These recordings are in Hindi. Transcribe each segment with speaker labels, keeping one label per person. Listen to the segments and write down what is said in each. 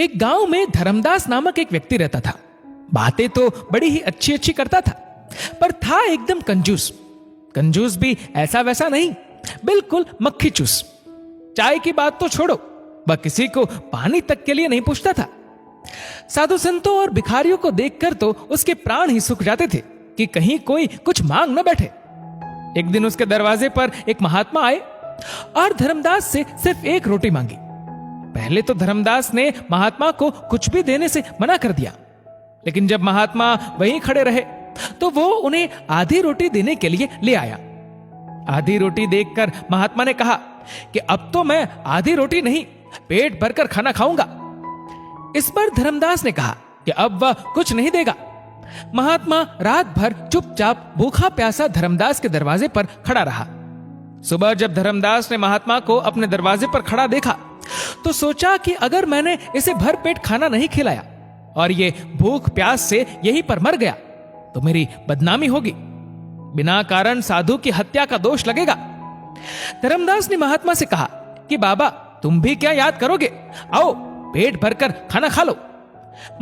Speaker 1: एक गांव में धर्मदास नामक एक व्यक्ति रहता था। बातें तो बड़ी ही अच्छी अच्छी करता था, पर था एकदम कंजूस। कंजूस भी ऐसा वैसा नहीं, बिल्कुल मक्खी चूस। चाय की बात तो छोड़ो, वह किसी को पानी तक के लिए नहीं पूछता था। साधु संतों और भिखारियों को देखकर तो उसके प्राण ही सूख जाते थे कि कहीं कोई कुछ मांग न बैठे। एक दिन उसके दरवाजे पर एक महात्मा आए और धर्मदास से सिर्फ एक रोटी मांगी। पहले तो धर्मदास ने महात्मा को कुछ भी देने से मना कर दिया, लेकिन जब महात्मा वहीं खड़े रहे तो वो उन्हें आधी रोटी देने के लिए ले आया। आधी रोटी देखकर महात्मा ने कहा कि अब तो मैं आधी रोटी नहीं, पेट भरकर खाना खाऊंगा। इस पर धर्मदास ने कहा कि अब वह कुछ नहीं देगा। महात्मा रात भर चुपचाप भूखा प्यासा धर्मदास के दरवाजे पर खड़ा रहा। सुबह जब धर्मदास ने महात्मा को अपने दरवाजे पर खड़ा देखा तो सोचा कि अगर मैंने इसे भर पेट खाना नहीं खिलाया और ये भूख प्यास से यहीं पर मर गया तो मेरी बदनामी होगी, बिना कारण साधु की हत्या का दोष लगेगा। धर्मदास ने महात्मा से कहा कि बाबा तुम भी क्या याद करोगे, आओ पेट भरकर खाना खा लो।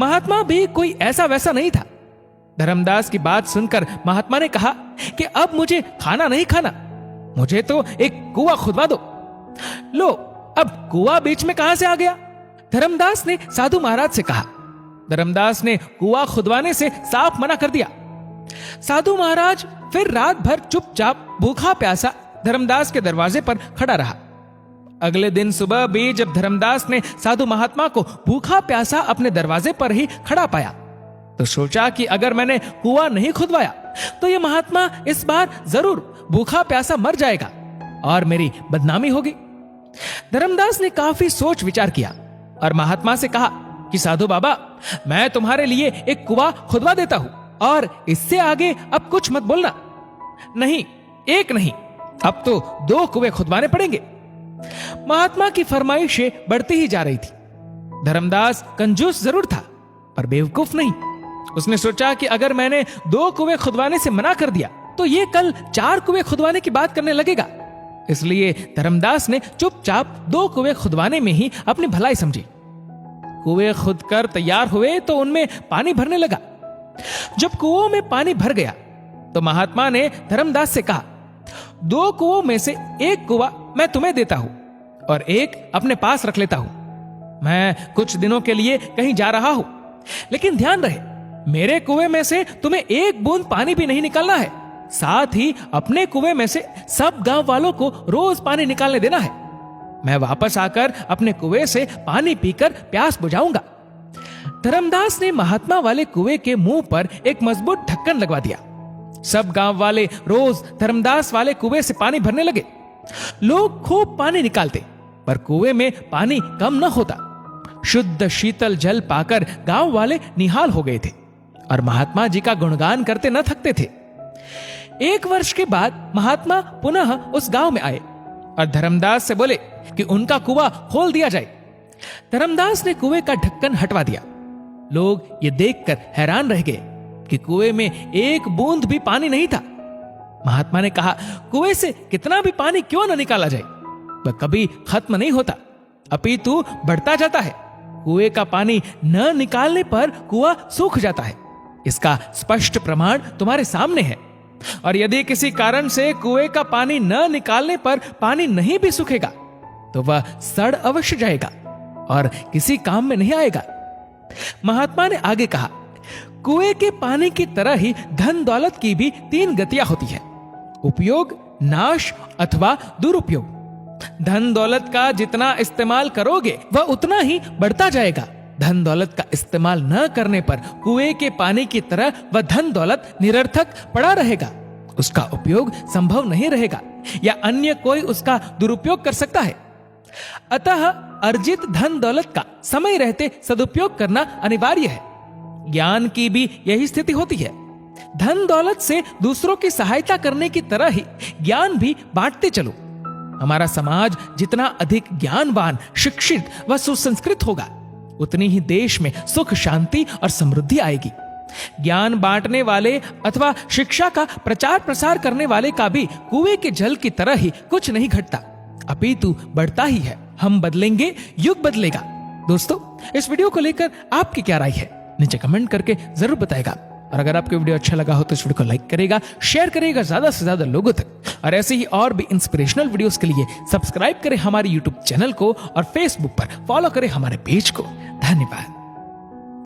Speaker 1: महात्मा भी कोई ऐसा वैसा नहीं था। धर्मदास की बात सुनकर महात्मा ने कहा कि अब मुझे खाना नहीं खाना, मुझे तो एक कुआं खुदवा दो। लो, अब कुआं बीच में कहां से आ गया? धर्मदास ने साधु महाराज से कहा। धर्मदास ने कुआं खुदवाने से साफ मना कर दिया। साधु महाराज फिर रात भर चुपचाप भूखा प्यासा धर्मदास के दरवाजे पर खड़ा रहा। अगले दिन सुबह भी जब धर्मदास ने साधु महात्मा को भूखा प्यासा अपने दरवाजे पर ही खड़ा पाया तो सोचा कि अगर मैंने कुआं नहीं खुदवाया तो यह महात्मा इस बार जरूर भूखा प्यासा मर जाएगा और मेरी बदनामी होगी। धर्मदास ने काफी सोच विचार किया और महात्मा से कहा कि साधु बाबा, मैं तुम्हारे लिए एक कुआं खुदवा देता हूं और इससे आगे अब कुछ मत बोलना। नहीं, एक नहीं, अब तो 2 कुएं खुदवाने पड़ेंगे। महात्मा की फरमाइशें बढ़ती ही जा रही थी। धर्मदास कंजूस जरूर था पर बेवकूफ नहीं। उसने सोचा कि अगर मैंने 2 कुएं खुदवाने से मना कर दिया तो ये कल 4 कुएं खुदवाने की बात करने लगेगा। इसलिए धर्मदास ने चुपचाप 2 कुएं खुदवाने में ही अपनी भलाई समझी। कुएं खुदकर तैयार हुए तो उनमें पानी भरने लगा। जब कुओं में पानी भर गया तो महात्मा ने धर्मदास से कहा, 2 कुओं में से एक कुआं मैं तुम्हें देता हूं और एक अपने पास रख लेता हूं। मैं कुछ दिनों के लिए कहीं जा रहा हूं, लेकिन ध्यान रहे मेरे कुएं में से तुम्हें एक बूंद पानी भी नहीं निकालना है। साथ ही अपने कुएं में से सब गांव वालों को रोज पानी निकालने देना है। मैं वापस आकर अपने कुएं से पानी पीकर प्यास बुझाऊंगा। धर्मदास ने महात्मा वाले कुएं के मुंह पर एक मजबूत ढक्कन लगवा दिया। सब गांव वाले रोज धर्मदास वाले कुएं से पानी भरने लगे। लोग खूब पानी निकालते पर कुएं में पानी कम न होता। शुद्ध शीतल जल पाकर गांव वाले निहाल हो गए थे और महात्मा जी का गुणगान करते न थकते थे। 1 वर्ष के बाद महात्मा पुनः उस गांव में आए और धर्मदास से बोले कि उनका कुआं खोल दिया जाए। धर्मदास ने कुएं का ढक्कन हटवा दिया। लोग ये देखकर हैरान रह गए कि कुएं में एक बूंद भी पानी नहीं था। महात्मा ने कहा, कुएं से कितना भी पानी क्यों न निकाला जाए, वह कभी खत्म नहीं होता, अपितु बढ़ता जाता है। कुएं का पानी न निकालने पर कुआं सूख जाता है। इसका स्पष्ट प्रमाण तुम्हारे सामने है। और यदि किसी कारण से कुएं का पानी न निकालने पर पानी नहीं भी सूखेगा तो वह सड़ अवश्य जाएगा और किसी काम में नहीं आएगा। महात्मा ने आगे कहा, कुएं के पानी की तरह ही धन दौलत की भी 3 गतियां होती है, उपयोग, नाश अथवा दुरुपयोग। धन दौलत का जितना इस्तेमाल करोगे वह उतना ही बढ़ता जाएगा। धन दौलत का इस्तेमाल न करने पर कुएं के पानी की तरह वह धन दौलत निरर्थक पड़ा रहेगा, उसका उपयोग संभव नहीं रहेगा या अन्य कोई उसका दुरुपयोग कर सकता है। अतः अर्जित धन दौलत का समय रहते सदुपयोग करना अनिवार्य है। ज्ञान की भी यही स्थिति होती है। धन दौलत से दूसरों की सहायता करने की तरह ही ज्ञान भी बांटते चलो। हमारा समाज जितना अधिक ज्ञानवान, शिक्षित व सुसंस्कृत होगा उतनी ही देश में सुख, शांति और समृद्धि आएगी। ज्ञान बांटने वाले अथवा शिक्षा का प्रचार प्रसार करने वाले का भी कुएं के जल की तरह ही कुछ नहीं घटता, अपितु बढ़ता ही है। हम बदलेंगे, युग बदलेगा। दोस्तों, इस वीडियो को लेकर आपकी क्या राय है नीचे कमेंट करके जरूर बताएगा। और अगर आपको वीडियो अच्छा लगा हो तो इस वीडियो को लाइक करेगा, शेयर करेगा ज्यादा से ज्यादा लोगों तक। और ऐसे ही और भी इंस्पिरेशनल वीडियोस के लिए सब्सक्राइब करें हमारे यूट्यूब चैनल को और फेसबुक पर फॉलो करें हमारे पेज को। धन्यवाद।